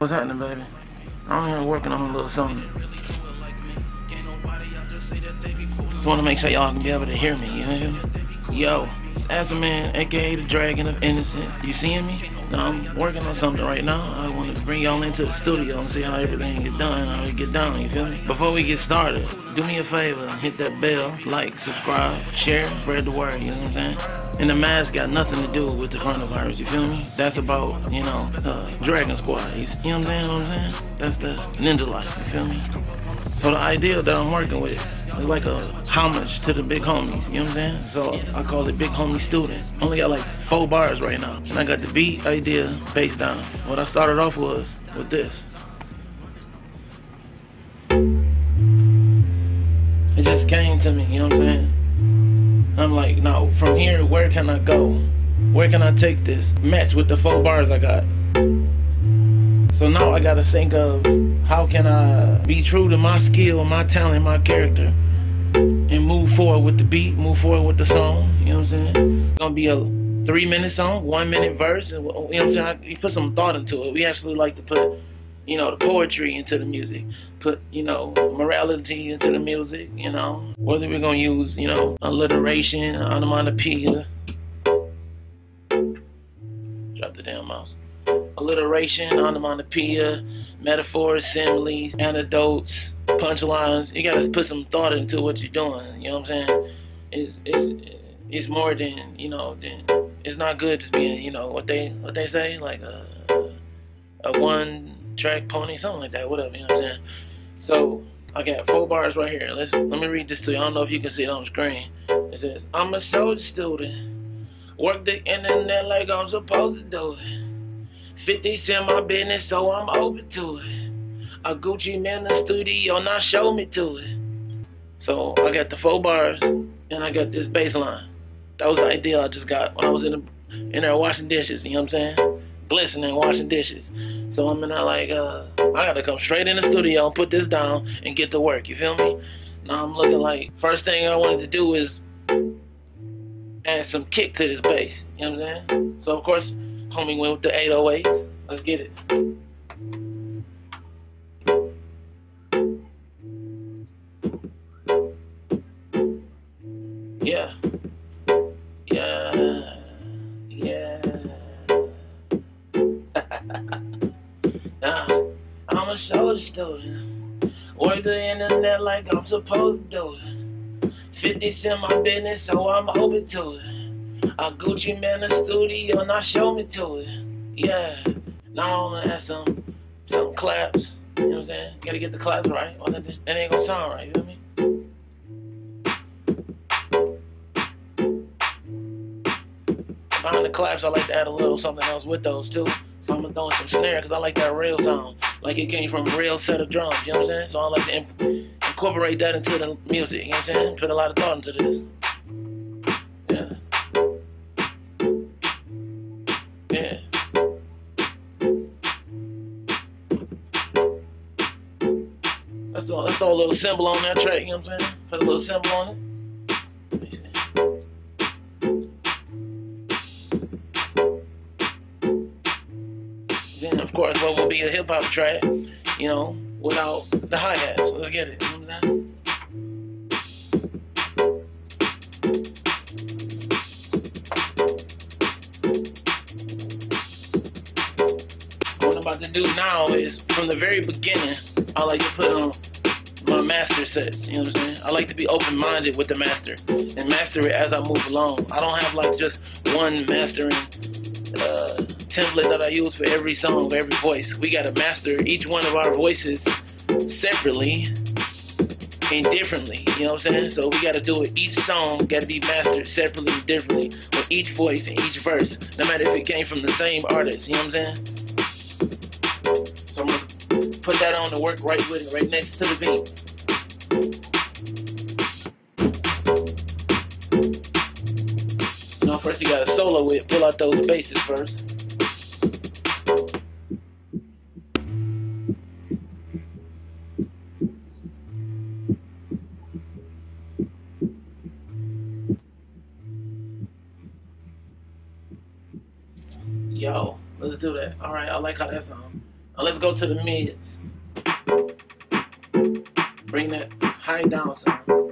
What's happening, baby? I'm here working on a little something. Just want to make sure y'all can be able to hear me, you hear me? Yo, it's Asaman, aka the Dragon of InNoSint. You seeing me? Now I'm working on something right now. I wanted to bring y'all into the studio and see how everything get done, how it get down, you feel me? Before we get started, do me a favor, hit that bell, like, subscribe, share, spread the word, you know what I'm saying? And the mask got nothing to do with the coronavirus, you feel me? That's about, you know, Dragon Squad, you know what I'm saying? That's the ninja life, you feel me? So the idea that I'm working with is like a homage to the big homies, you know what I'm saying? So I call it Big Homie Student. Only got like 4 bars right now. And I got the beat, idea, bass down. What I started off was with this. It just came to me, you know what I'm saying? I'm like, now from here, where can I go? Where can I take this? Match with the 4 bars I got. So now I gotta think of how can I be true to my skill, my talent, my character, and move forward with the beat, move forward with the song, you know what I'm saying? It's gonna be a 3-minute song, 1-minute verse, and, you know what I'm saying? You put some thought into it. We actually like to put, you know, the poetry into the music, put, you know, morality into the music, you know, whether we're gonna use, you know, alliteration, onomatopoeia. Drop the damn mouse. Alliteration, onomatopoeia, metaphors, similes, anecdotes, punchlines. You gotta put some thought into what you're doing, you know what I'm saying? It's more than, you know, it's not good just being, you know, what they say, like a one-track pony, something like that, whatever, you know what I'm saying? So I got 4 bars right here. Let me read this to you. I don't know if you can see it on the screen. It says, I'm a soldier student, work the internet like I'm supposed to do it. 50's in my business, so I'm open to it. A Gucci man in the studio, now show me to it. So I got the 4 bars, and I got this bass line. That was the idea I just got when I was in there washing dishes, you know what I'm saying? Glistening, washing dishes. So I'm in there like, I gotta come straight in the studio and put this down and get to work, you feel me? Now I'm looking like, first thing I wanted to do is add some kick to this bass, you know what I'm saying? So of course, homie went with the 808s. Let's get it. Yeah. Yeah. Yeah. Nah, I'm a soldier student. Work the internet like I'm supposed to do it. 50's in my business, so I'm open to it. A Gucci man in the studio, now show me to it. Yeah. Now I'm gonna add some claps. You know what I'm saying? Gotta get the claps right, or that ain't gonna sound right, you feel me? Behind the claps, I like to add a little something else with those too. So I'm throwing some snare, because I like that real sound. Like it came from a real set of drums, you know what I'm saying? So I like to incorporate that into the music, you know what I'm saying? Put a lot of thought into this. Yeah. Yeah. Let's throw a little symbol on that track, you know what I'm saying? Put a little symbol on it. Let me see. Then, of course, what will be a hip-hop track, you know, without the hi-hats. So let's get it, you know what I'm saying? What I'm about to do now is, from the very beginning, I like to put on my master sets, you know what I'm saying? I like to be open-minded with the master and master it as I move along. I don't have like just one mastering template that I use for every song, for every voice. We gotta master each one of our voices separately and differently, you know what I'm saying? So we gotta do it. Each song gotta be mastered separately and differently with each voice and each verse, no matter if it came from the same artist, you know what I'm saying? So I'm gonna put that on to work right with it, right next to the beat. Now first you gotta solo it, pull out those basses first. Yo, let's do that. Alright, I like how that sounds. Now let's go to the mids. Bring that high down some. Go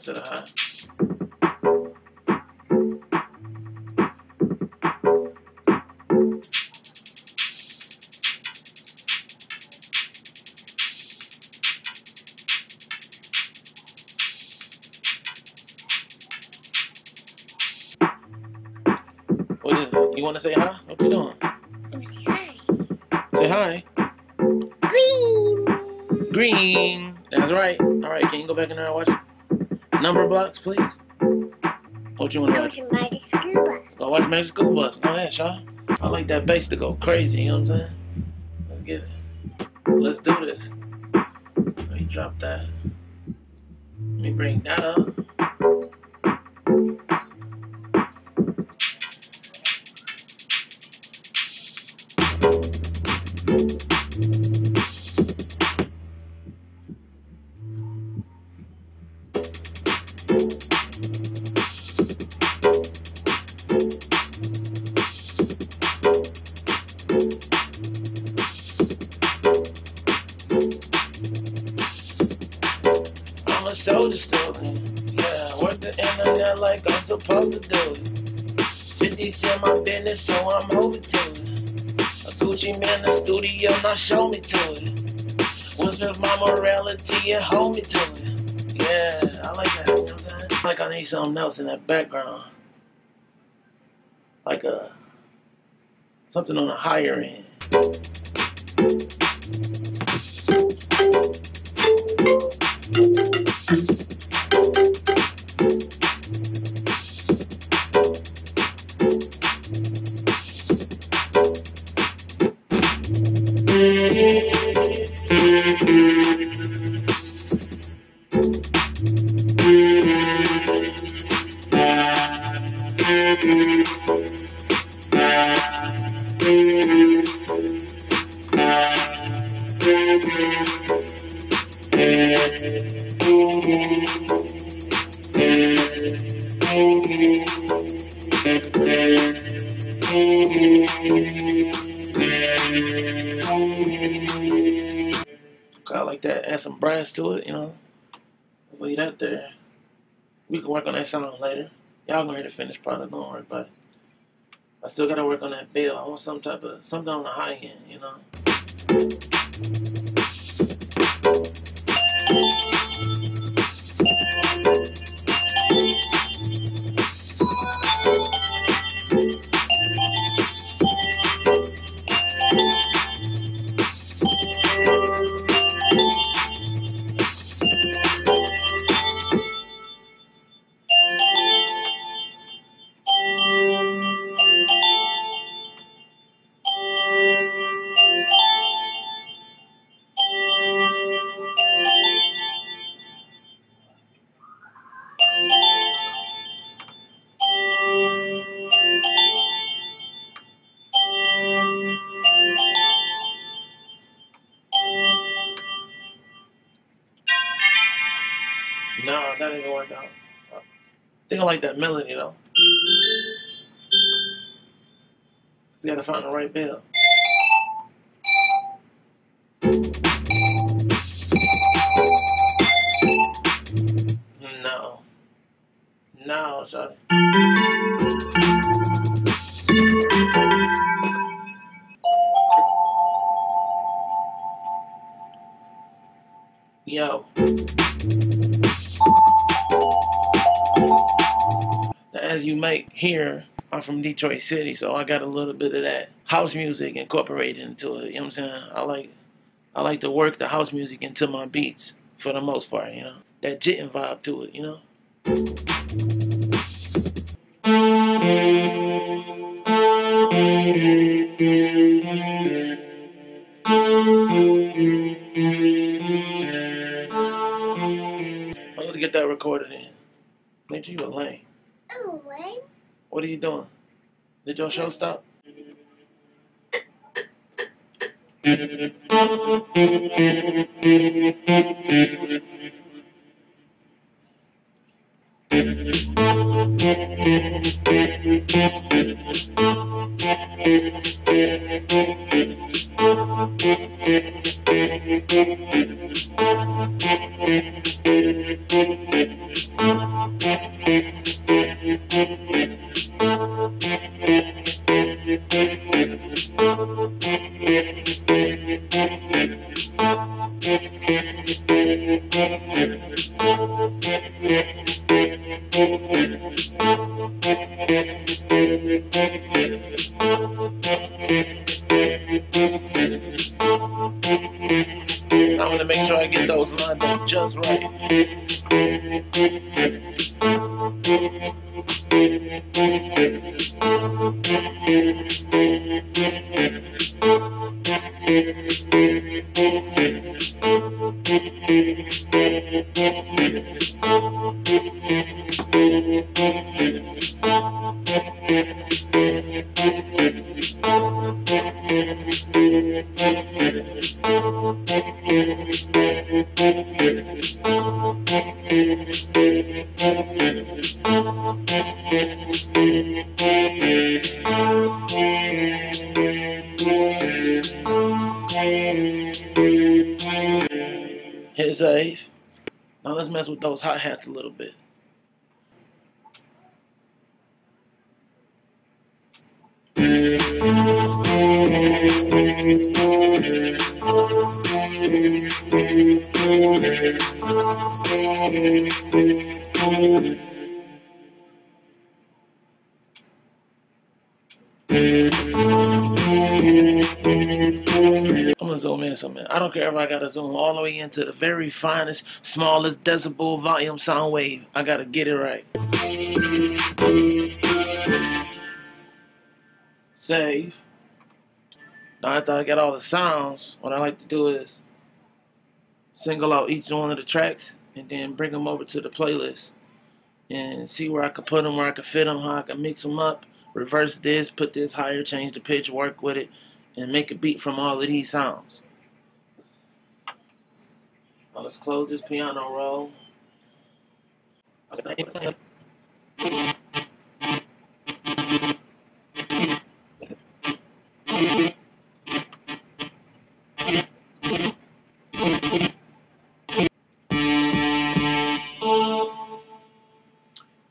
to the high. What is it? You want to say hi? What you doing? Say hi. Green. Green. That's right. All right, can you go back in there and watch Number Blocks, please? What you want to watch? Magic School Bus. Go watch Magic School Bus. Go ahead, Sean. I like that bass to go crazy, you know what I'm saying? Let's get it. Let's do this. Let me drop that. Let me bring that up. I'm a soldier student. Yeah, work the internet like I'm supposed to do it. 50's in my business, so I'm over to it. A Gucci man in the studio, now show me to it. What's with my morality and hold me to it? Yeah, I like that, you know what I'm saying? Like I need something else in that background. Like something on a higher end. I like that. Add some brass to it, you know. Let's leave that there. We can work on that sound later. Y'all gonna hear the finished product, don't worry about it. I still gotta work on that bell. I want some type of something on the high end, you know. No, that ain't gonna work out. I think I like that melody though. Just gotta find the right bell. No. No, sorry. Yo. As you might hear, I'm from Detroit City, so I got a little bit of that house music incorporated into it. You know what I'm saying? I like to work the house music into my beats for the most part, you know. That jitting vibe to it, you know. Let's get that recorded in. Make sure you a lame. Oh, what? What are you doing? Did your show stop? I want to make sure I get those lined up just right. Hit save. Now let's mess with those hi-hats a little bit. I'm gonna zoom in some. I don't care if I gotta zoom all the way into the very finest, smallest decibel volume sound wave. I gotta get it right. Save. Now after I get all the sounds, what I like to do is single out each one of the tracks and then bring them over to the playlist and see where I can put them, where I can fit them, how I can mix them up, reverse this, put this higher, change the pitch, work with it, and make a beat from all of these sounds. Now let's close this piano roll.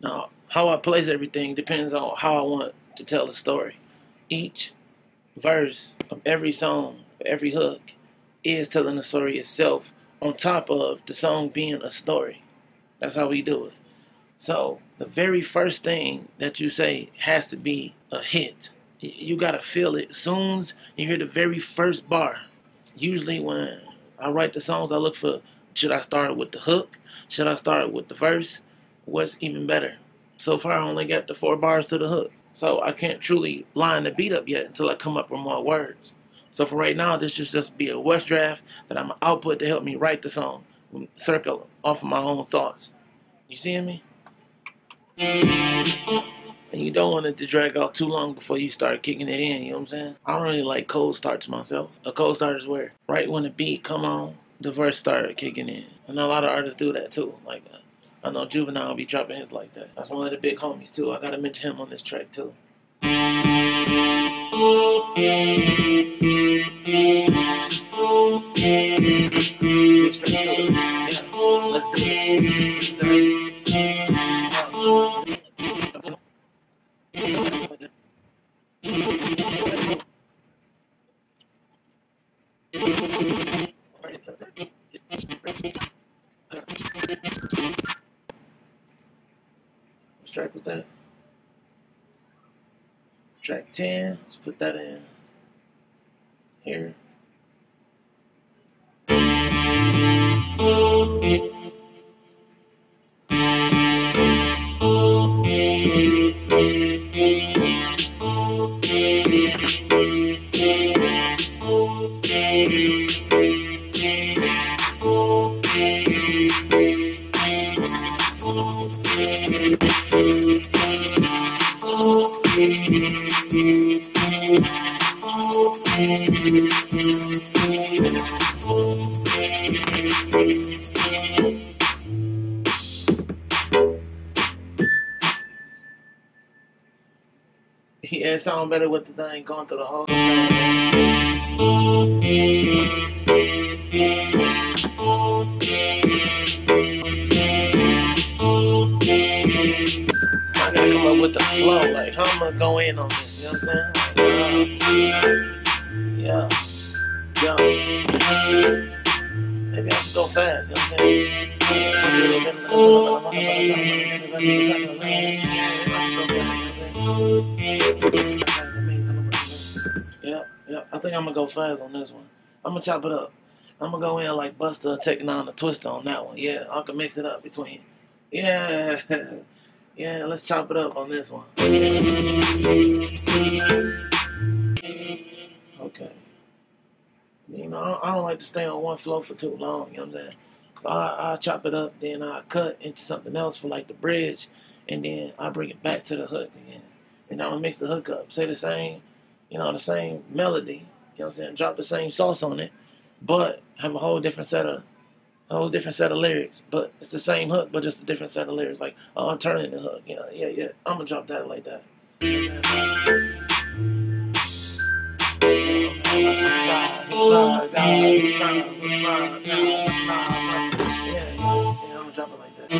Now, how I place everything depends on how I want to tell the story. Each verse of every song, every hook, is telling the story itself on top of the song being a story. That's how we do it. So, the very first thing that you say has to be a hit. You gotta feel it. As soon as you hear the very first bar, usually when I write the songs, I look for, should I start with the hook? Should I start with the verse? What's even better? So far, I only got the 4 bars to the hook. So I can't truly line the beat up yet until I come up with more words. So for right now, this should just be a West draft that I'm going to output to help me write the song, circle off of my own thoughts. You seeing me? And you don't want it to drag out too long before you start kicking it in, you know what I'm saying? I don't really like cold starts myself. A cold start is where right when the beat come on, the verse started kicking in. I know a lot of artists do that too. Like I know Juvenile will be dropping his like that. That's one of the big homies too. I gotta mention him on this track too. Get straight to it. Yeah, let's do this. What track was that? Track 10. Let's put that in here. Yeah, it sounds better with the thing going through the whole thing. I gotta come up with the flow, like how I'm gonna go in on this, you know what I'm saying? Yeah. Maybe I should go fast, you know what I'm saying? Yeah, I think I'm gonna go fast on this one. I'm gonna chop it up. I'm gonna go in like Buster taking on the Twister on that one. Yeah, I can mix it up between. Yeah, yeah, let's chop it up on this one. Okay. You know, I don't like to stay on one flow for too long, you know what I'm saying? So I chop it up, then I cut into something else for like the bridge, and then I bring it back to the hook again. And I'm gonna mix the hook up. Say the same, you know, the same melody, you know what I'm saying? Drop the same sauce on it, but have a whole different set of lyrics. But it's the same hook, but just a different set of lyrics, like alternative hook, you know, yeah. I'm gonna drop that like that. I'm gonna drop it like that.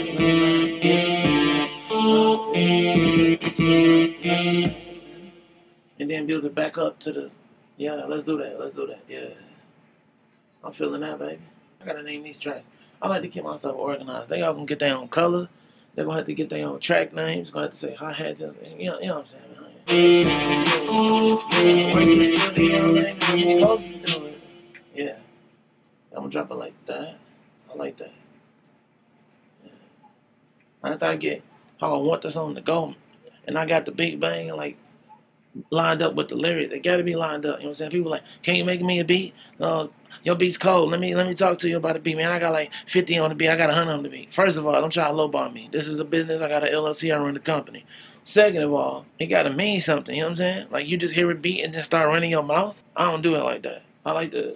And then build it back up to the, yeah, let's do that, yeah. I'm feeling that, baby. I gotta name these tracks. I like to keep myself organized. They all gonna get their own color. They're gonna have to get their own track names. Gonna have to say hi-hats, you know what I'm saying? Yeah, I'm gonna drop it like that. I like that. Yeah. After I get how I want the song to go, and I got the big bang and like lined up with the lyrics, they gotta be lined up. You know what I'm saying? People like, can you make me a beat? Your beat's cold. Let me talk to you about the beat, man. I got like 50 on the beat. I got 100 on the beat. First of all, don't try to lowball me. This is a business. I got an L.L.C. I run the company. Second of all, it gotta mean something. You know what I'm saying? Like you just hear a beat and just start running your mouth. I don't do it like that. I like the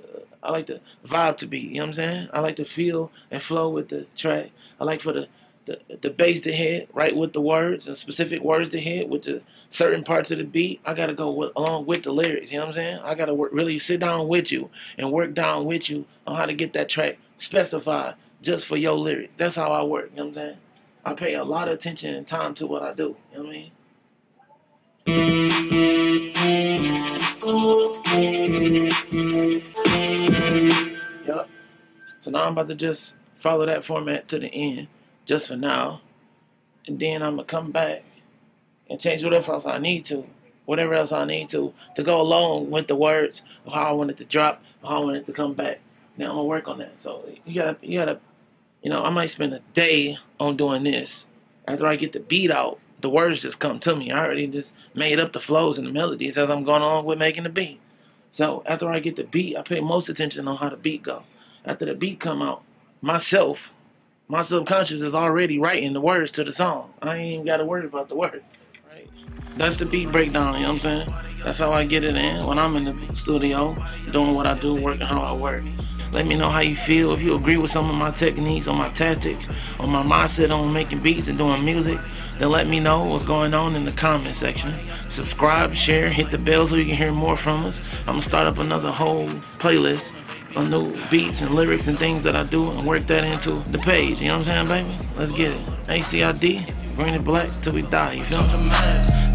vibe to beat. You know what I'm saying? I like to feel and flow with the track. I like for the bass to hit right with the words and specific words to hit with the certain parts of the beat. I gotta go along with the lyrics. You know what I'm saying? I gotta really sit down with you and work down with you on how to get that track specified just for your lyrics. That's how I work. You know what I'm saying? I pay a lot of attention and time to what I do. You know what I mean? Yup. So now I'm about to just follow that format to the end, just for now. And then I'm going to come back and change whatever else I need to go along with the words of how I want it to drop, or how I want it to come back. Now I'm going to work on that. So you gotta, you know, I might spend a day on doing this. After I get the beat out, the words just come to me. I already just made up the flows and the melodies as I'm going on with making the beat. So after I get the beat, I pay most attention on how the beat go. After the beat come out, my subconscious is already writing the words to the song. I ain't even got to worry about the words. Right? That's the beat breakdown, you know what I'm saying? That's how I get it in when I'm in the studio, doing what I do, working how I work. Let me know how you feel. If you agree with some of my techniques, or my tactics, or my mindset on making beats and doing music, then let me know what's going on in the comment section. Subscribe, share, hit the bell so you can hear more from us. I'm going to start up another whole playlist of new beats and lyrics and things that I do and work that into the page. You know what I'm saying, baby? Let's get it. ACID, bring it black till we die. You feel me?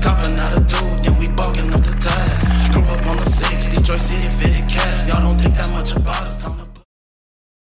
Copping out a dude, then we bogging up the tide.